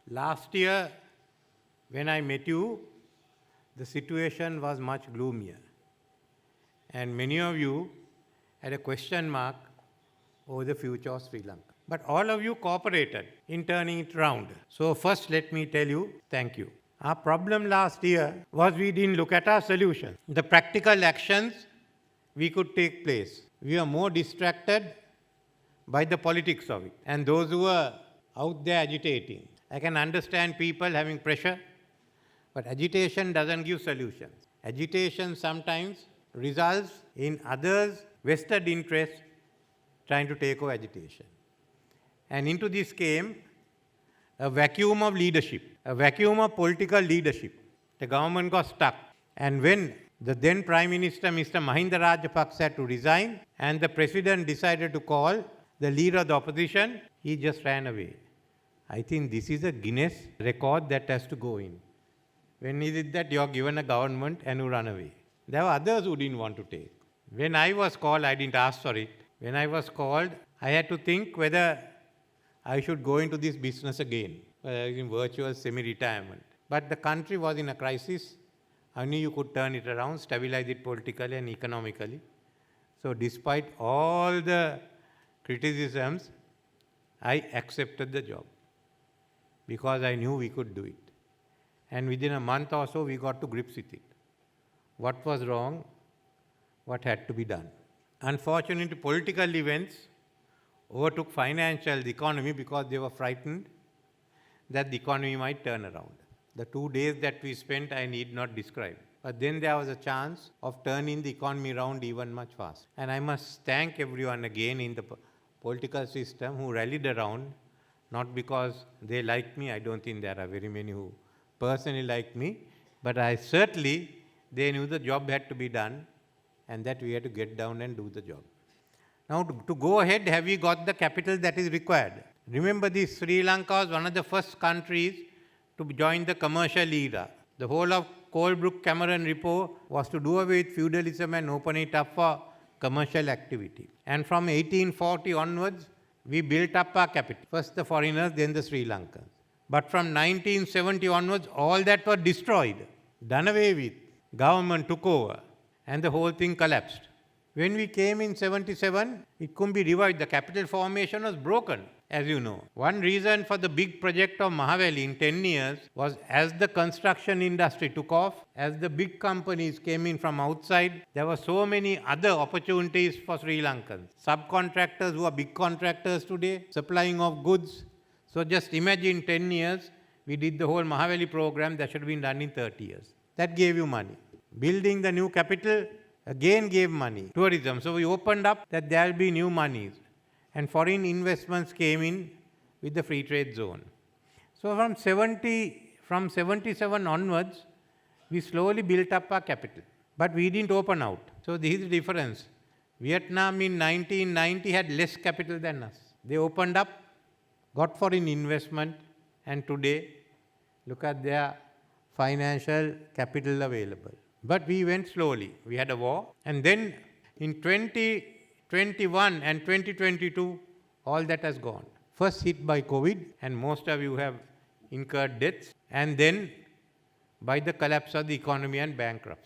Last year, when I met you, the situation was much gloomier. And many of you had a question mark over the future of Sri Lanka. But all of you cooperated in turning it around. So first, let me tell you, thank you. Our problem last year was we didn't look at our solution. The practical actions we could take place. We are more distracted by the politics of it. And those who are out there agitating. I can understand people having pressure, but agitation doesn't give solutions. Agitation sometimes results in others' vested interests trying to take over agitation. And into this came a vacuum of leadership, a vacuum of political leadership. The government got stuck. And when the then Prime Minister, Mr. Mahinda Rajapaksa, had to resign, and the President decided to call the leader of the opposition, he just ran away. I think this is a Guinness record that has to go in. When is it that you are given a government and you run away? There were others who didn't want to take. When I was called, I didn't ask for it. When I was called, I had to think whether I should go into this business again, in virtual semi-retirement. But the country was in a crisis. I knew you could turn it around, stabilize it politically and economically. So despite all the criticisms, I accepted the job because I knew we could do it. And within a month or so, we got to grips with it. What was wrong? What had to be done? Unfortunately, political events overtook financial, the economy, because they were frightened that the economy might turn around. The 2 days that we spent, I need not describe. But then there was a chance of turning the economy around even much faster. And I must thank everyone again in the political system who rallied around, not because they liked me. I don't think there are very many who personally liked me, but they knew the job had to be done and that we had to get down and do the job. Now, to go ahead, have we got the capital that is required? Remember, this Sri Lanka was one of the first countries to join the commercial era. The whole of Colebrook-Cameron report was to do away with feudalism and open it up for commercial activity. And from 1840 onwards, we built up our capital. First the foreigners, then the Sri Lankans. But from 1970 onwards, all that was destroyed, done away with. Government took over, and the whole thing collapsed. When we came in 77, it couldn't be revived. The capital formation was broken, as you know. One reason for the big project of Mahaveli in 10 years was as the construction industry took off, as the big companies came in from outside, there were so many other opportunities for Sri Lankans. Subcontractors who are big contractors today, supplying of goods. So just imagine 10 years, we did the whole Mahaveli program that should have been done in 30 years. That gave you money. Building the new capital again gave money. Tourism. So we opened up that there will be new monies. And foreign investments came in with the free trade zone. So from 77 onwards, we slowly built up our capital. But we didn't open out. So this is the difference. Vietnam in 1990 had less capital than us. They opened up, got foreign investment, and today, look at their financial capital available. But we went slowly. We had a war. And then in 2021 and 2022, all that has gone. First hit by COVID, and most of you have incurred deaths. And then by the collapse of the economy and bankruptcy.